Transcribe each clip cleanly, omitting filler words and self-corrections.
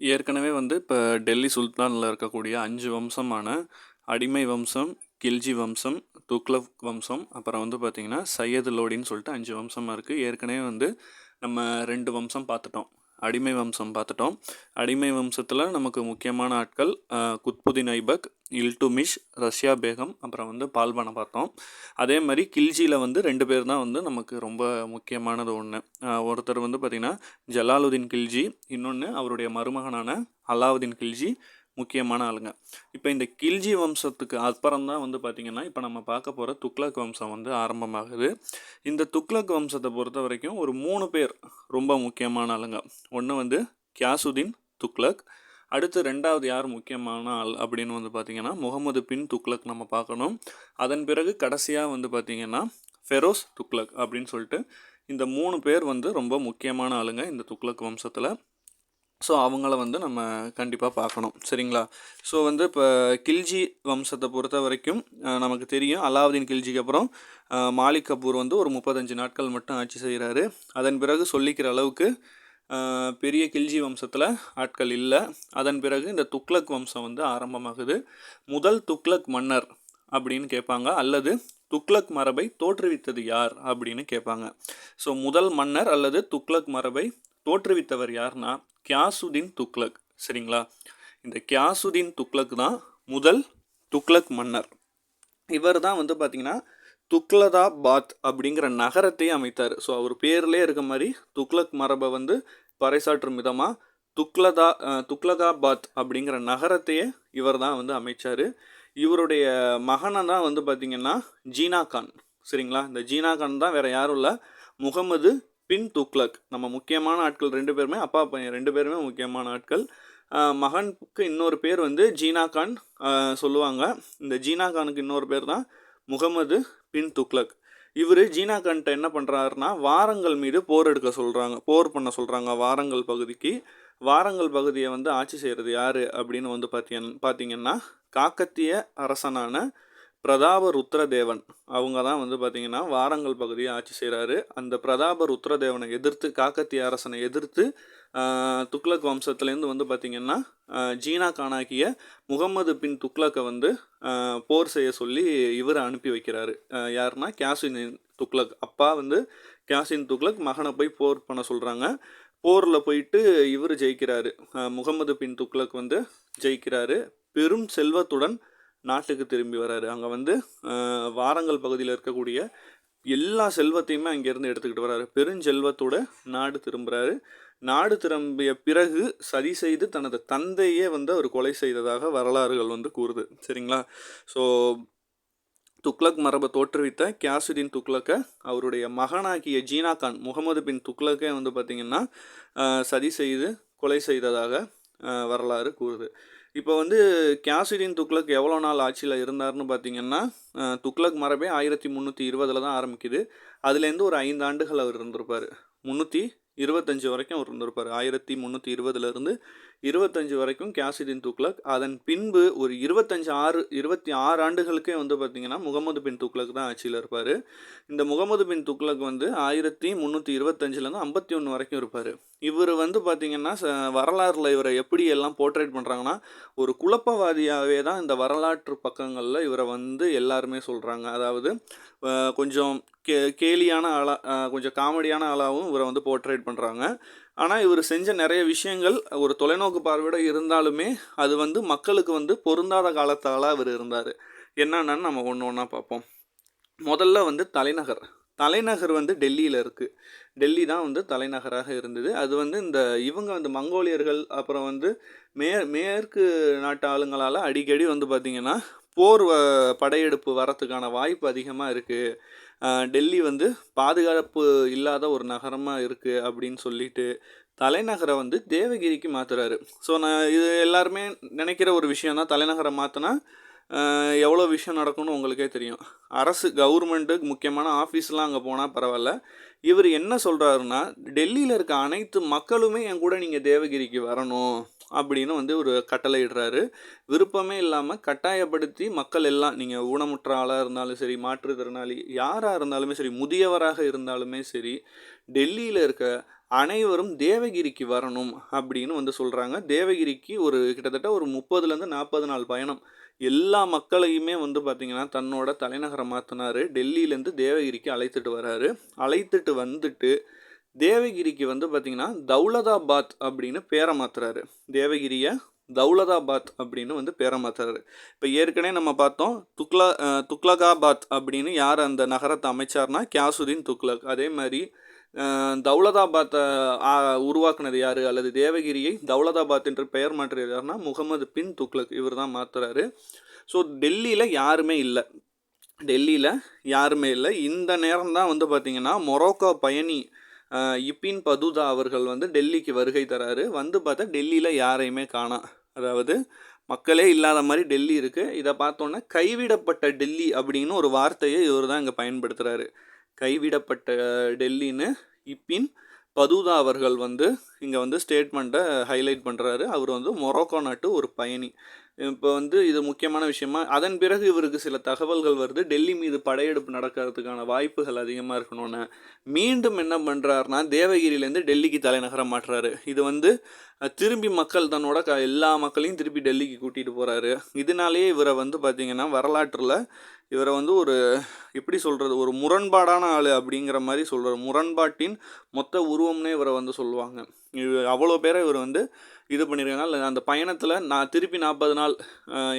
ஏற்கனவே வந்து இப்போ டெல்லி சுல்தானில் இருக்கக்கூடிய 5 வம்சமான அடிமை வம்சம், கில்ஜி வம்சம், துக்ளக் வம்சம், அப்புறம் வந்து பார்த்திங்கன்னா சையது லோடின்னு சொல்லிட்டு 5 வம்சமாக இருக்குது. ஏற்கனவே வந்து நம்ம 2 வம்சம் பார்த்துட்டோம். அடிமை வம்சம் பார்த்துட்டோம். அடிமை வம்சத்தில் நமக்கு முக்கியமான ஆட்கள் குத்புதீன் ஐபக், இல்டுமிஷ், ரஷ்யா பேகம், அப்புறம் வந்து பால்பானை பார்த்தோம். அதே மாதிரி கில்ஜியில் வந்து 2 பேர் தான் வந்து நமக்கு ரொம்ப முக்கியமானது ஒன்று. ஒருத்தர் வந்து பார்த்திங்கன்னா ஜலாலுதீன் கில்ஜி, இன்னொன்று அவருடைய மருமகனான அலாவுதீன் கில்ஜி முக்கியமான ஆளுங்க. இப்போ இந்த கில்ஜி வம்சத்துக்கு அப்புறம் தான் வந்து பார்த்திங்கன்னா இப்போ நம்ம பார்க்க போகிற துக்ளக் வம்சம் வந்து ஆரம்பமாகுது. இந்த துக்ளக் வம்சத்தை பொறுத்த வரைக்கும் ஒரு 3 பேர் ரொம்ப முக்கியமான ஆளுங்க. ஒன்று வந்து கியாசுதீன் துக்ளக், அடுத்து 2வது யார் முக்கியமான ஆள் அப்படின்னு வந்து பார்த்திங்கன்னா முகமது பின் துக்ளக் நம்ம பார்க்கணும். அதன் பிறகு கடைசியாக வந்து பார்த்திங்கன்னா ஃபெரோஸ் துக்ளக் அப்படின்னு சொல்லிட்டு இந்த 3 பேர் வந்து ரொம்ப முக்கியமான ஆளுங்க இந்த துக்ளக் வம்சத்தில். ஸோ அவங்கள வந்து நம்ம கண்டிப்பாக பார்க்கணும், சரிங்களா? ஸோ வந்து இப்போ கில்ஜி வம்சத்தை பொறுத்த வரைக்கும் நமக்கு தெரியும், அலாவுதீன் கில்ஜிக்கு அப்புறம் மாலிக் கபூர் வந்து ஒரு 35 நாட்கள் மட்டும் ஆட்சி செய்கிறாரு. அதன் பிறகு சொல்லிக்கிற அளவுக்கு பெரிய கில்ஜி வம்சத்தில் ஆட்கள் இல்லை. அதன் பிறகு இந்த துக்ளக் வம்சம் வந்து ஆரம்பமாகுது. முதல் துக்ளக் மன்னர் அப்படின்னு கேட்பாங்க, அல்லது துக்ளக் மரபை தோற்றுவித்தது யார் அப்படின்னு கேட்பாங்க. ஸோ முதல் மன்னர் அல்லது துக்ளக் மரபை தோற்றுவித்தவர் யார்னா கியாசுதீன் துக்ளக், சரிங்களா? இந்த கியாசுதீன் துக்ளக் தான் முதல் துக்ளக் மன்னர். இவர் தான் வந்து பார்த்திங்கன்னா துக்லதாபாத் அப்படிங்கிற நகரத்தையே அமைத்தார். ஸோ அவர் பேர்லேயே இருக்க மாதிரி துக்ளக் மரபை வந்து பறைசாற்றும் விதமாக துக்லகாபாத் அப்படிங்கிற நகரத்தையே இவர் தான் வந்து அமைச்சார். இவருடைய மகனை தான் வந்து பார்த்திங்கன்னா ஜீனா கான், சரிங்களா? இந்த ஜீனா கான் தான் வேறு யாரும் இல்லை, முகமது பின் துக்ளக். நம்ம முக்கியமான ஆட்கள் 2 பேருமே, அப்பா பையன் 2 பேருமே முக்கியமான ஆட்கள். மகனுக்கு இன்னொரு பேர் வந்து ஜீனா கான் சொல்லுவாங்க. இந்த ஜீனா கானுக்கு இன்னொரு பேர் தான் முகமது பின் துக்ளக். இவர் ஜீனா கான்கிட்ட என்ன பண்ணுறாருன்னா வாரங்கல் மீது போர் பண்ண சொல்கிறாங்க. வாரங்கல் பகுதிக்கு. வாரங்கல் பகுதியை வந்து ஆட்சி செய்கிறது யார் அப்படின்னு வந்து பார்த்தீங்கன்னா காக்கத்திய அரசனான பிரதாப ருத்ரதேவன். அவங்க தான் வந்து பார்த்திங்கன்னா வாரங்கல் பகுதியை ஆட்சி செய்கிறாரு. அந்த பிரதாப ருத்ரதேவனை எதிர்த்து, காக்கத்திய அரசனை எதிர்த்து துக்ளக் வம்சத்துலேருந்து வந்து பார்த்திங்கன்னா ஜீனா கானாகிய முகமது பின் துக்ளக்கை வந்து போர் செய்ய சொல்லி இவர் அனுப்பி வைக்கிறாரு. யாருன்னா கியாசுதீன் துக்ளக். அப்பா வந்து கியாசுதீன் துக்ளக் மகனை போய் போர் பண்ண சொல்கிறாங்க. போரில் போயிட்டு இவர் ஜெயிக்கிறாரு. முகமது பின் துக்ளக் வந்து ஜெயிக்கிறாரு. பெரும் செல்வத்துடன் நாட்டுக்கு திரும்பி வராரு. அங்கே வந்து வாரங்கல் பகுதியில் இருக்கக்கூடிய எல்லா செல்வத்தையுமே அங்கேருந்து எடுத்துக்கிட்டு வராரு. பெருஞ்செல்வத்தோட நாடு திரும்புகிறாரு. நாடு திரும்பிய பிறகு சதி செய்து தனது தந்தையே வந்து அவர் கொலை செய்ததாக வரலாறுகள் வந்து கூறுது, சரிங்களா? ஸோ துக்ளக் மரபை தோற்றுவித்த கியாசுதீன் துக்ளக்கை அவருடைய மகனாகிய ஜீனா கான், முகமது பின் துக்ளக்கே வந்து பார்த்திங்கன்னா சதி செய்து கொலை செய்ததாக வரலாறு கூறுது. இப்போ வந்து கியாசுதீன் துக்ளக் எவ்வளோ நாள் ஆட்சியில் இருந்தார்னு பார்த்திங்கன்னா துக்ளக் மரபே 1320 தான் ஆரம்பிக்குது. அதுலேருந்து ஒரு 5 ஆண்டுகள் அவர் இருந்திருப்பார். 325 வரைக்கும் அவர் இருந்திருப்பார். 1320 25 வரைக்கும் கியாசுதீன் துக்ளக். அதன் பின்பு ஒரு 26 ஆண்டுகளுக்கே வந்து பார்த்திங்கன்னா முகமது பின் துக்ளக் தான் ஆட்சியில் இருப்பார். இந்த முகமது பின் துக்ளக் வந்து 1325 51 வரைக்கும் இருப்பார். இவர் வந்து பார்த்திங்கன்னா வரலாறில் இவரை எப்படி எல்லாம் போர்ட்ரேட் பண்ணுறாங்கன்னா ஒரு குழப்பவாதியாகவே தான் இந்த வரலாற்று பக்கங்களில் இவரை வந்து எல்லாருமே சொல்கிறாங்க. அதாவது கொஞ்சம் கேலியான ஆளாக, கொஞ்சம் காமெடியான ஆளாகவும் இவரை வந்து போர்ட்ரேட் பண்ணுறாங்க. ஆனால் இவர் செஞ்ச நிறைய விஷயங்கள் ஒரு தொலைநோக்கு பார்வையோட இருந்தாலுமே அது வந்து மக்களுக்கு வந்து பொருந்தாத காலத்தால் அவர் இருந்தார். என்னென்னு நம்ம ஒன்று ஒன்றா பார்ப்போம். முதல்ல வந்து தலைநகர் வந்து டெல்லியில் இருக்குது. டெல்லி தான் வந்து தலைநகராக இருந்தது. அது வந்து இவங்க வந்து மங்கோலியர்கள், அப்புறம் வந்து மேற்கு நாட்டு ஆளுங்களால் அடிக்கடி வந்து பார்த்திங்கன்னா போர் படையெடுப்பு வரத்துக்கான வாய்ப்பு அதிகமாக இருக்குது. டெல்லி வந்து பாதுகாப்பு இல்லாத ஒரு நகரமாக இருக்குது அப்படின்னு சொல்லிட்டு தலைநகரை வந்து தேவகிரிக்கு மாற்றுறாரு. ஸோ இது எல்லாருமே நினைக்கிற ஒரு விஷயம் தான், தலைநகரை மாற்றினா எவ்வளோ விஷயம் நடக்கும்னு உங்களுக்கே தெரியும். கவர்மெண்ட்டுக்கு முக்கியமான ஆஃபீஸ்லாம் அங்கே போனால் பரவாயில்ல. இவர் என்ன சொல்கிறாருன்னா டெல்லியில் இருக்க அனைத்து மக்களுமே என் கூட நீங்கள் தேவகிரிக்கு வரணும் அப்படின்னு வந்து ஒரு கட்டளை இடுறாரு. விருப்பமே இல்லாமல் கட்டாயப்படுத்தி மக்கள் எல்லாம், நீங்கள் ஊனமுற்ற ஆளாக இருந்தாலும் சரி, மாற்றுத்திறனாளி யாராக இருந்தாலுமே சரி, முதியவராக இருந்தாலுமே சரி, டெல்லியில் இருக்க அனைவரும் தேவகிரிக்கு வரணும் அப்படின்னு வந்து சொல்கிறாங்க. தேவகிரிக்கு ஒரு கிட்டத்தட்ட ஒரு 30லேருந்து 40 நாள் பயணம். எல்லா மக்களையுமே வந்து பார்த்திங்கன்னா தன்னோட தலைநகரை மாற்றினார். டெல்லியிலேருந்து தேவகிரிக்கு அழைத்துட்டு வராரு. அழைத்துட்டு வந்துட்டு தேவகிரிக்கு வந்து பார்த்திங்கன்னா தௌலதாபாத் அப்படின்னு பேரை மாற்றுறாரு. தேவகிரியை தௌலதாபாத் அப்படின்னு வந்து பேரை மாற்றுறாரு. இப்போ ஏற்கனவே நம்ம பார்த்தோம் துக்லகாபாத் அப்படின்னு யார் அந்த நகரத்தை அமைச்சார்னா கியாசுதீன் துக்லக். அதே மாதிரி தௌலதாபாத்தை உருவாக்குனது யார், அல்லது தேவகிரியை தௌலதாபாத் என்று பெயர் மாற்றியது யாருன்னா முகமது பின் துக்லக். இவர் தான் மாற்றுறாரு. ஸோ டெல்லியில் யாருமே இல்லை. இந்த நேரம் தான் வந்து பார்த்திங்கன்னா மொரோக்கோ பயணி இபின் பதுதா அவர்கள் வந்து டெல்லிக்கு வருகை தராரு. வந்து பார்த்தா டெல்லியில் யாரையுமே காணோம். அதாவது மக்களே இல்லாத மாதிரி டெல்லி இருக்குது. இதை பார்த்தோன்னா கைவிடப்பட்ட டெல்லி அப்படின்னு ஒரு வார்த்தையை இவர் தான் இங்கே பயன்படுத்துகிறாரு. கைவிடப்பட்ட டெல்லின்னு இபின் பதுதா அவர்கள் வந்து இங்கே வந்து ஸ்டேட்மெண்ட்டை ஹைலைட் பண்ணுறாரு. அவர் வந்து மொரோக்கோ நாட்டு ஒரு பயணி. இப்போ வந்து இது முக்கியமான விஷயமா. அதன் பிறகு இவருக்கு சில தகவல்கள் வருது. டெல்லி மீது படையெடுப்பு நடக்கிறதுக்கான வாய்ப்புகள் அதிகமாக இருக்கணும்னு மீண்டும் என்ன பண்ணுறாருனா தேவகிரியிலேருந்து டெல்லிக்கு தலைநகரம் மாற்றுறாரு. இது வந்து திரும்பி மக்கள் தன்னோட எல்லா மக்களையும் திருப்பி டெல்லிக்கு கூட்டிகிட்டு போகிறாரு. இதனாலேயே இவரை வந்து பார்த்திங்கன்னா வரலாற்றில் இவரை வந்து ஒரு எப்படி சொல்கிறது, ஒரு முரண்பாடான ஆள் அப்படிங்கிற மாதிரி சொல்கிறார். முரண்பாட்டின் மொத்த உருவம்னே இவரை வந்து சொல்லுவாங்க. அவ்வளோ பேரை இவர் வந்து இது பண்ணியிருக்காங்க. அந்த பயணத்தில் நான் திருப்பி 40 நாள்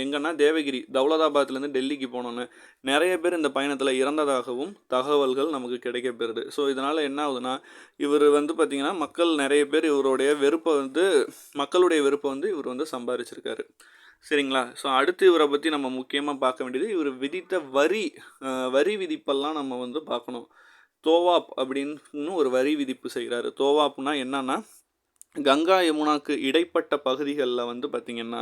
எங்கன்னா தேவகிரி தௌலதாபாத்லேருந்து டெல்லிக்கு போனோன்னு நிறைய பேர் இந்த பயணத்தில் இறந்ததாகவும் தகவல்கள் நமக்கு கிடைக்கப்பெறுது. ஸோ இதனால் என்ன ஆகுதுன்னா இவர் வந்து பார்த்திங்கன்னா நிறைய பேர் மக்களுடைய வெறுப்பை வந்து இவர் வந்து சம்பாதிச்சிருக்காரு. சரிங்களா? ஸோ அடுத்து இவரை பற்றி நம்ம முக்கியமாக பார்க்க வேண்டியது இவர் விதித்த வரி விதிப்பெல்லாம் நம்ம வந்து பார்க்கணும். தோவாப் அப்படின்னு ஒரு வரி விதிப்பு செய்கிறாரு. தோவாப்னா என்னன்னா கங்கா யமுனாக்கு இடைப்பட்ட பகுதிகளில் வந்து பார்த்திங்கன்னா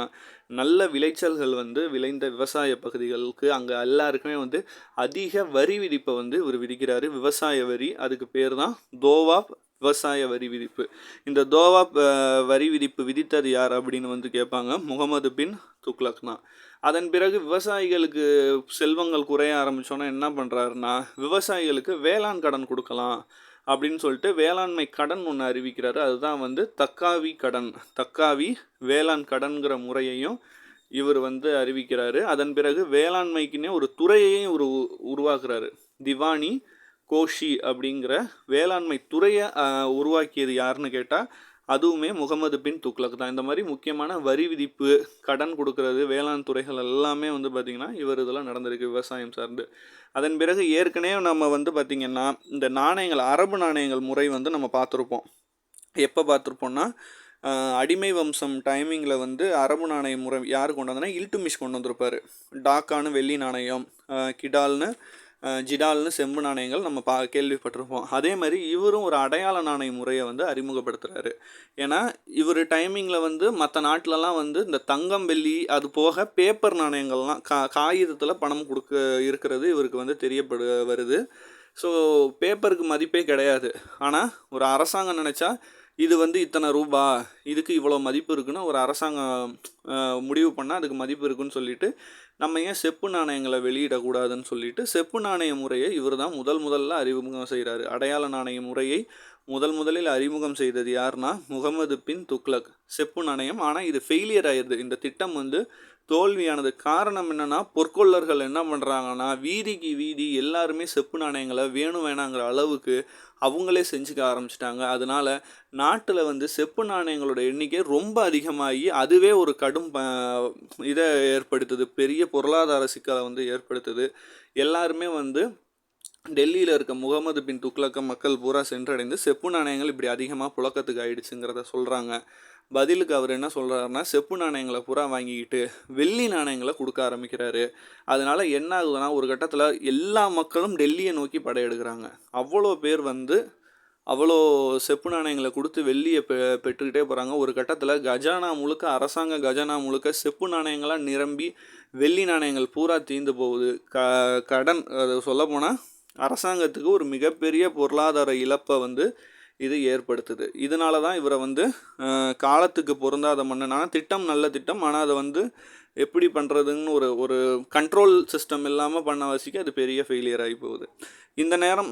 நல்ல விளைச்சல்கள் வந்து விளைந்த விவசாய பகுதிகளுக்கு அங்கே எல்லாருக்குமே வந்து அதிக வரி விதிப்பை வந்து இவர் விதிக்கிறாரு. விவசாய வரி, அதுக்கு பேர் தான் தோவாப் விவசாய வரி விதிப்பு. இந்த தோவாப் வரி விதிப்பு விதித்தது யார் அப்படின்னு வந்து கேட்பாங்க. முகமது பின் துக்லக்னா. அதன் பிறகு விவசாயிகளுக்கு செல்வங்கள் குறைய ஆரம்பித்தோன்னா என்ன பண்ணுறாருன்னா விவசாயிகளுக்கு வேளாண் கடன் கொடுக்கலாம் அப்படின்னு சொல்லிட்டு வேளாண்மை கடன் ஒன்று அறிவிக்கிறாரு. அதுதான் வந்து தக்காவி வேளாண் கடன்கிற முறையையும் இவர் வந்து அறிவிக்கிறாரு. அதன் பிறகு வேளாண்மைக்குன்னே ஒரு துறையையும் உருவாக்குறாரு. திவானி கோஷி அப்படிங்கிற வேளாண்மை துறையை உருவாக்கியது யாருன்னு கேட்டால் அதுவுமே முகமது பின் துக்லக் தான். இந்த மாதிரி முக்கியமான வரி விதிப்பு, கடன் கொடுக்கறது, வேளாண் துறைகள் எல்லாமே வந்து பார்த்திங்கன்னா இவர் இதெல்லாம் நடந்திருக்கு விவசாயம் சார்ந்து. அதன் பிறகு ஏற்கனவே நம்ம வந்து பார்த்திங்கன்னா இந்த நாணயங்கள், அரபு நாணயங்கள் முறை வந்து நம்ம பார்த்துருப்போம். எப்போ பார்த்துருப்போம்னா அடிமை வம்சம் டைமிங்கில் வந்து அரபு நாணய முறை யார் கொண்டு வந்தோன்னா இல்டுமிஷ் கொண்டு வந்திருப்பார். டாக்கான்னு வெள்ளி நாணயம், ஜிடால்னு செம்பு நாணயங்கள் நம்ம கேள்விப்பட்டிருப்போம். அதே மாதிரி இவரும் ஒரு அடையாள நாணய முறையை வந்து அறிமுகப்படுத்துகிறாரு. ஏன்னா இவர் டைமிங்கில் வந்து மற்ற நாட்டிலலாம் வந்து இந்த தங்கம் வெள்ளி அது போக பேப்பர் நாணயங்கள்லாம் காகிதத்தில் பணம் இருக்கிறது இவருக்கு வந்து வருது. ஸோ பேப்பருக்கு மதிப்பே கிடையாது. ஆனால் ஒரு அரசாங்கம் நினச்சா இது வந்து இத்தனை ரூபா, இதுக்கு இவ்வளோ மதிப்பு இருக்குன்னு ஒரு அரசாங்கம் முடிவு பண்ணால் அதுக்கு மதிப்பு இருக்குன்னு சொல்லிட்டு நம்ம ஏன் செப்பு நாணயங்களை வெளியிடக்கூடாதுன்னு சொல்லிட்டு செப்பு நாணய முறையை இவர் தான் முதல்ல அறிமுகம் செய்கிறாரு. அடையாள நாணய முறையை முதலில் அறிமுகம் செய்தது யாருன்னா முகமது பின் துக்லக். செப்பு நாணயம். ஆனால் இது ஃபெயிலியர் ஆயிடுது. இந்த திட்டம் வந்து தோல்வியானது. காரணம் என்னென்னா பொற்கொள்ளர்கள் என்ன பண்ணுறாங்கன்னா வீதிக்கு வீதி எல்லாருமே செப்பு நாணயங்களை வேணாங்கிற அளவுக்கு அவங்களே செஞ்சுக்க ஆரம்பிச்சிட்டாங்க. அதனால் நாட்டில் வந்து செப்பு நாணயங்களோட எண்ணிக்கை ரொம்ப அதிகமாகி அதுவே ஒரு கடும் இதை ஏற்படுத்துது. பெரிய பொருளாதார சிக்கலை வந்து ஏற்படுத்துது. எல்லாருமே வந்து டெல்லியில் இருக்க முகமது பின் துக்லக்க மக்கள் பூரா சென்றடைந்து செப்பு நாணயங்கள் இப்படி அதிகமாக புழக்கத்துக்கு ஆயிடுச்சுங்கிறத சொல்கிறாங்க. பதிலுக்கு அவர் என்ன சொல்கிறாருன்னா செப்பு நாணயங்களை பூரா வாங்கிக்கிட்டு வெள்ளி நாணயங்களை கொடுக்க ஆரம்பிக்கிறாரு. அதனால் என்ன ஆகுதுன்னா ஒரு கட்டத்தில் எல்லா மக்களும் டெல்லியை நோக்கி படையெடுக்கிறாங்க. அவ்வளோ பேர் வந்து அவ்வளோ செப்பு நாணயங்களை கொடுத்து வெள்ளியை பெற்றுக்கிட்டே போகிறாங்க. ஒரு கட்டத்தில் அரசாங்க கஜானா முழுக்க செப்பு நாணயங்களாக நிரம்பி வெள்ளி நாணயங்கள் பூரா தீர்ந்து போகுது. கடன் சொல்லப்போனால் அரசாங்கத்துக்கு ஒரு மிகப்பெரிய பொருளாதார இழப்பை வந்து இது ஏற்படுத்துது. இதனால தான் இவரை வந்து காலத்துக்கு பொருந்தாத மன்னனா, திட்டம் நல்ல திட்டம், ஆனால் அதை வந்து எப்படி பண்ணுறதுன்னு ஒரு கண்ட்ரோல் சிஸ்டம் இல்லாமல் பண்ண வசிக்க அது பெரிய ஃபெயிலியர் ஆகி போகுது. இந்த நேரம்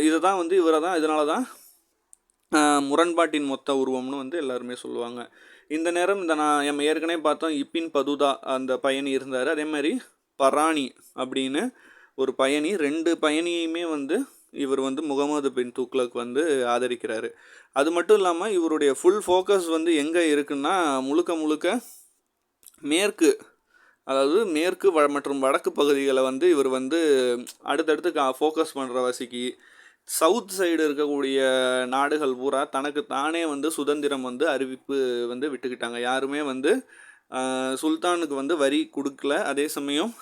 இதை தான் வந்து இதனால தான் முரண்பாட்டின் மொத்த உருவம்னு வந்து எல்லாருமே சொல்லுவாங்க. இந்த நேரம் நம்ம ஏற்கனவே பார்த்தோம் இப்பின் பதுதா அந்த பயணி இருந்தார். அதே மாதிரி பராணி அப்படின்னு ஒரு பயணி, 2 பயணியுமே வந்து இவர் வந்து முகமது பின் துக்ளக் வந்து ஆதரிக்கிறாரு. அது மட்டும் இல்லாமல் இவருடைய ஃபுல் ஃபோக்கஸ் வந்து எங்கே இருக்குன்னா முழுக்க முழுக்க மேற்கு, அதாவது மேற்கு மற்றும் வடக்கு பகுதிகளை வந்து இவர் வந்து அடுத்தடுத்து ஃபோக்கஸ் பண்ணுற வசிக்கு சவுத் சைடு இருக்கக்கூடிய நாடுகள் பூரா தனக்கு தானே வந்து சுதந்திரம் வந்து அறிவிப்பு வந்து விட்டுக்கிட்டாங்க. யாருமே வந்து சுல்தானுக்கு வந்து வரி கொடுக்கல. அதே சமயம்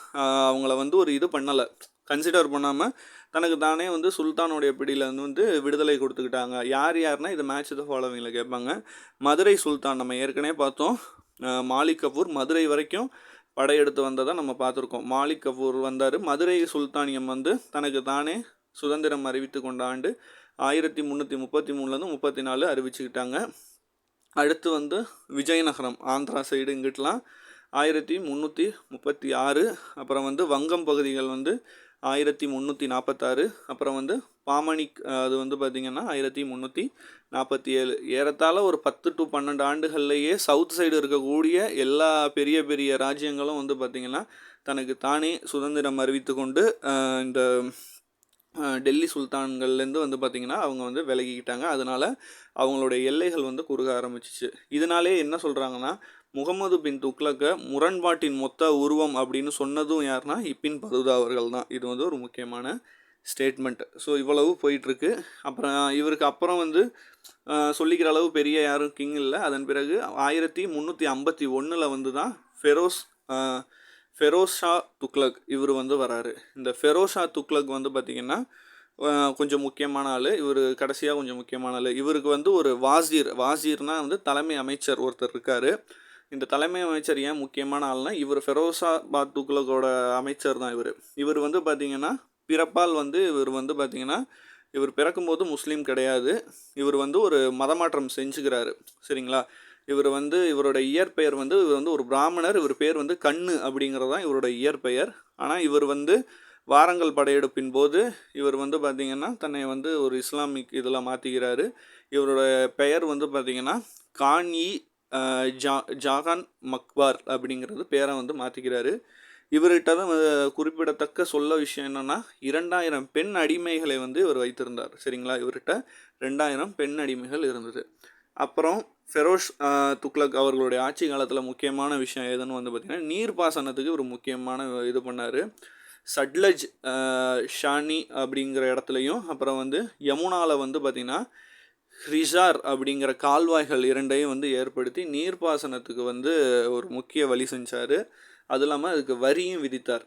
அவங்கள வந்து ஒரு இது பண்ணலை, கன்சிடர் பண்ணாமல் தனக்கு தானே வந்து சுல்தானுடைய பிடியிலேருந்து வந்து விடுதலை கொடுத்துக்கிட்டாங்க. யாருன்னா இது மேட்ச் த ஃபாலோவிங்கில் கேட்பாங்க. மதுரை சுல்தான் நம்ம ஏற்கனவே பார்த்தோம். மாலிக் கஃபூர் மதுரை வரைக்கும் படையெடுத்து வந்ததை நம்ம பார்த்துருக்கோம். மாலிக் கஃபூர் வந்தார். மதுரை சுல்தானியம் வந்து தனக்கு தானே சுதந்திரம் அறிவித்து கொண்ட ஆண்டு 1333 34 அறிவிச்சுக்கிட்டாங்க. அடுத்து வந்து விஜயநகரம் ஆந்திரா சைடு இங்கிட்டலாம் 1336. அப்புறம் வந்து வங்கம் பகுதிகள் வந்து 1346. அப்புறம் வந்து பாமணிக் அது வந்து பார்த்திங்கன்னா 1347. ஏறத்தாழ ஒரு 10 to 12 ஆண்டுகள்லேயே சவுத் சைடு இருக்கக்கூடிய எல்லா பெரிய பெரிய ராஜ்யங்களும் வந்து பார்த்திங்கன்னா தனக்கு தானே சுதந்திரம் அறிவித்து கொண்டு இந்த டெல்லி சுல்தான்கள்லேருந்து வந்து பார்த்திங்கன்னா அவங்க வந்து விலகிக்கிட்டாங்க. அதனால் அவங்களுடைய எல்லைகள் வந்து குறுக ஆரம்பிச்சிச்சு. இதனாலே என்ன சொல்கிறாங்கன்னா முகமது பின் துக்ளக்கை முரண்பாட்டின் மொத்த உருவம் அப்படின்னு சொன்னதும் யாருன்னா இப்பின் பதுதா அவர்கள் தான். இது வந்து ஒரு முக்கியமான ஸ்டேட்மெண்ட். ஸோ இவ்வளவு போயிட்டுருக்கு. அப்புறம் இவருக்கு அப்புறம் வந்து சொல்லிக்கிற அளவு பெரிய யாரும் கிங் இல்லை. அதன் பிறகு 1351 வந்து தான் ஃபெரோஸ் ஷா துக்ளக் இவர் வந்து வராரு. இந்த ஃபெரோஸ் ஷா துக்ளக் வந்து பார்த்திங்கன்னா கொஞ்சம் முக்கியமான ஆள். இவர் கடைசியாக கொஞ்சம் முக்கியமான ஆள். இவருக்கு வந்து ஒரு வாசீர்னால் வந்து தலைமை அமைச்சர் ஒருத்தர் இருக்கார். இந்த தலைமை அமைச்சர் ஏன் முக்கியமான ஆள்னா இவர் ஃபெரோஷாபாத் துக்ளக்கோட அமைச்சர் தான். இவர் வந்து பார்த்திங்கன்னா பிறப்பால் வந்து இவர் வந்து பார்த்திங்கன்னா இவர் பிறக்கும்போது முஸ்லீம் கிடையாது. இவர் வந்து ஒரு மதமாற்றம் செஞ்சுக்கிறாரு. சரிங்களா? இவர் வந்து இவரோட இயற்பெயர் வந்து இவர் வந்து ஒரு பிராமணர். இவர் பேர் வந்து கண்ணு அப்படிங்கிறது தான் இவரோட இயற்பெயர். ஆனால் இவர் வந்து வாரங்கல் படையெடுப்பின் போது இவர் வந்து பார்த்திங்கன்னா தன்னை வந்து ஒரு இஸ்லாமிக் இதில் மாற்றிக்கிறாரு. இவரோட பெயர் வந்து பார்த்திங்கன்னா கான்இ ஜாகான் மக்பார் அப்படிங்கிறது பேரை வந்து மாற்றிக்கிறாரு. இவர்கிட்ட தான் குறிப்பிடத்தக்க சொல்ல விஷயம் என்னென்னா 2000 பெண் அடிமைகளை வந்து இவர் வைத்திருந்தார். சரிங்களா? இவர்கிட்ட 2000 பெண் அடிமைகள் இருந்தது. அப்புறம் ஃபெரோஸ் துக்ளக் அவர்களுடைய ஆட்சி காலத்தில் முக்கியமான விஷயம் எதுன்னு வந்து பார்த்திங்கன்னா நீர்ப்பாசனத்துக்கு ஒரு முக்கியமான இது பண்ணார். சட்லஜ் ஷானி அப்படிங்கிற இடத்துலையும் அப்புறம் வந்து யமுனாவில் வந்து பார்த்திங்கன்னா ஹிசார் அப்படிங்கிற கால்வாய்கள் 2ஐயும் வந்து ஏற்படுத்தி நீர்ப்பாசனத்துக்கு வந்து ஒரு முக்கிய வழி செஞ்சார். அது இல்லாமல் அதுக்கு வரியும் விதித்தார்.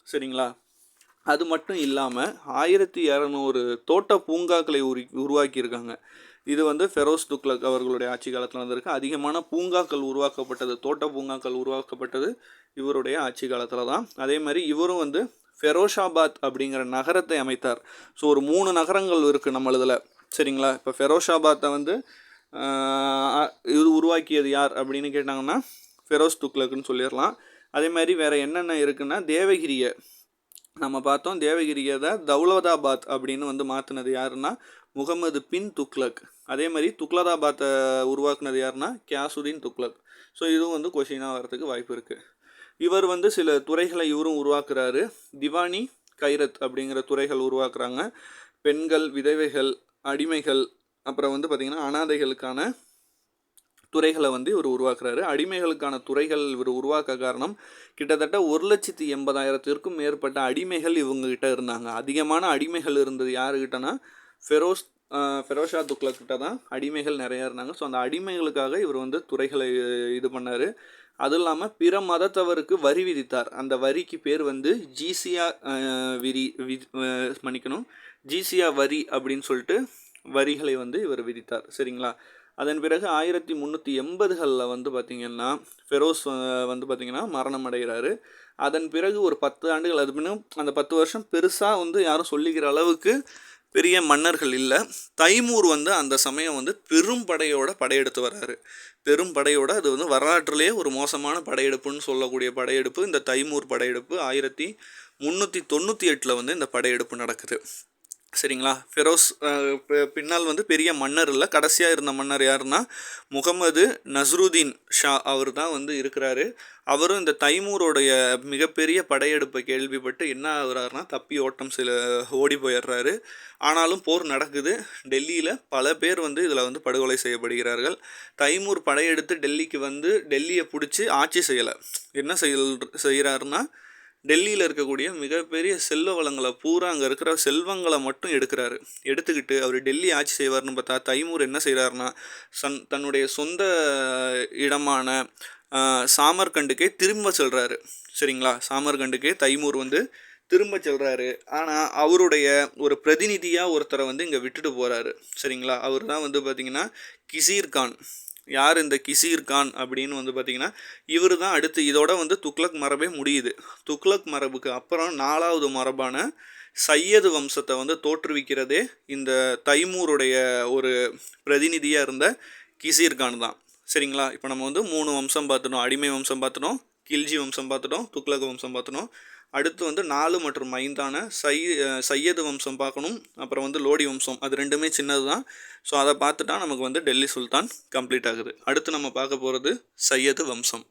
சரிங்களா? அது மட்டும் இல்லாமல் 1200 தோட்ட பூங்காக்களை உருவாக்கியிருக்காங்க. இது வந்து ஃபெரோஸ் துக்ளக் அவர்களுடைய ஆட்சி காலத்தில் வந்திருக்கு. அதிகமான பூங்காக்கள் உருவாக்கப்பட்டது, தோட்ட பூங்காக்கள் உருவாக்கப்பட்டது இவருடைய ஆட்சி காலத்தில் தான். அதே மாதிரி இவரும் வந்து ஃபெரோஷாபாத் அப்படிங்கிற நகரத்தை அமைத்தார். ஸோ ஒரு 3 நகரங்கள் இருக்குது நம்மளதில். சரிங்களா? இப்போ ஃபெரோஷாபாத்தை வந்து இது உருவாக்கியது யார் அப்படின்னு கேட்டாங்கன்னா ஃபெரோஸ் துக்ளக்னு சொல்லிடலாம். அதே மாதிரி வேறு என்னென்ன இருக்குன்னா தேவகிரியை நம்ம பார்த்தோம். தேவகிரியை தான் தௌலதாபாத் அப்படின்னு வந்து மாற்றினது யாருன்னா முகமது பின் துக்ளக். அதே மாதிரி துக்லதாபாத்தை உருவாக்குனது யாருன்னா கியாசுதீன் துக்ளக். ஸோ இதுவும் வந்து கொஷினாக வரதுக்கு வாய்ப்பு இருக்குது. இவர் வந்து சில துறைகளை இவரும் உருவாக்குறாரு. திவானி கைரத் அப்படிங்கிற துறைகள் உருவாக்குறாங்க. பெண்கள், விதவைகள், அடிமைகள், அப்புறம் வந்து பார்த்திங்கன்னா அனாதைகளுக்கான துறைகளை வந்து இவர் உருவாக்குறாரு. அடிமைகளுக்கான துறைகள் இவர் உருவாக்க காரணம் கிட்டத்தட்ட 1,80,000 மேற்பட்ட அடிமைகள் இவங்ககிட்ட இருந்தாங்க. அதிகமான அடிமைகள் இருந்தது யாருக்கிட்டனா ஃபெரோஷா துக்ளக்கிட்ட தான் அடிமைகள் நிறையா இருந்தாங்க. ஸோ அந்த அடிமைகளுக்காக இவர் வந்து துறைகளை இது பண்ணார். அதுவும் இல்லாமல் பிற மதத்தவருக்கு வரி விதித்தார். அந்த வரிக்கு பேர் வந்து ஜீசியா ஜீசியா வரி அப்படின்னு சொல்லிட்டு வரிகளை வந்து இவர் விதித்தார். சரிங்களா? அதன் பிறகு 1380களில் வந்து பார்த்திங்கன்னா ஃபெரோஸ் வந்து பார்த்திங்கன்னா மரணம் அடைகிறாரு. அதன் பிறகு ஒரு 10 ஆண்டுகள் அது பின்னும் அந்த 10 வருஷம் பெருசாக வந்து யாரும் சொல்லிக்கிற அளவுக்கு பெரிய மன்னர்கள் இல்லை. தைமூர் வந்து அந்த சமயம் வந்து பெரும் படையெடுத்து வர்றாரு. பெரும் படையோட அது வந்து வரலாற்றிலே ஒரு மோசமான படையெடுப்புன்னு சொல்லக்கூடிய படையெடுப்பு இந்த தைமூர் படையெடுப்பு. 1398 வந்து இந்த படையெடுப்பு நடக்குது. சரிங்களா. ஃபெரோஸ் பின்னால் வந்து பெரிய மன்னர் இல்லை, கடைசியாக இருந்த மன்னர் யாருன்னா முகமது நஸ்ருதீன் ஷா அவர் தான் வந்து இருக்கிறாரு. அவரும் இந்த தைமூரோடைய மிகப்பெரிய படையெடுப்பை கேள்விப்பட்டு என்ன ஆகுறாருனா தப்பி ஓடி போயிடுறாரு. ஆனாலும் போர் நடக்குது. டெல்லியில் பல பேர் வந்து இதில் வந்து படுகொலை செய்யப்படுகிறார்கள். தைமூர் படையெடுத்து டெல்லிக்கு வந்து டெல்லியை பிடிச்சி ஆட்சி செய்யலை. என்ன செய்கிறாருன்னா டெல்லியில் இருக்கக்கூடிய மிகப்பெரிய செல்வ வளங்களை பூரா அங்கே இருக்கிற செல்வங்களை மட்டும் எடுக்கிறாரு. எடுத்துக்கிட்டு அவர் டெல்லி ஆட்சி செய்வார்னு பார்த்தா தைமூர் என்ன செய்கிறாருன்னா தன்னுடைய சொந்த இடமான சாமர்கண்டுக்கே திரும்ப செல்கிறாரு. சரிங்களா. சாமர்கண்டுக்கே தைமூர் வந்து திரும்ப செல்கிறாரு. ஆனால் அவருடைய ஒரு பிரதிநிதியாக ஒருத்தரை வந்து இங்கே விட்டுட்டு போகிறாரு. சரிங்களா. அவர் தான் வந்து பார்த்திங்கன்னா கிசீர் கான். யார் இந்த கிசீர் கான் அப்படின்னு வந்து பார்த்திங்கன்னா இவர் தான் அடுத்து. இதோட வந்து துக்ளக் மரபே முடியுது. துக்ளக் மரபுக்கு அப்புறம் 4வது மரபான சையது வம்சத்தை வந்து தோற்றுவிக்கிறதே இந்த தைமூருடைய ஒரு பிரதிநிதியாக இருந்த கிசீர் கான் தான். சரிங்களா. இப்போ நம்ம வந்து 3 வம்சம் பார்த்துட்டோம். அடிமை வம்சம் பார்த்துட்டோம், கில்ஜி வம்சம் பார்த்துட்டோம், துக்ளக் வம்சம் பார்த்துட்டோம். அடுத்து வந்து 4 மற்றும் 5ஆன சையது வம்சம் பார்க்கணும். அப்புறம் வந்து லோடி வம்சம், அது ரெண்டுமே சின்னது தான். ஸோ அதை பார்த்துட்டா நமக்கு வந்து டெல்லி சுல்தான் கம்ப்ளீட் ஆகுது. அடுத்து நம்ம பார்க்க போகிறது சையது வம்சம்.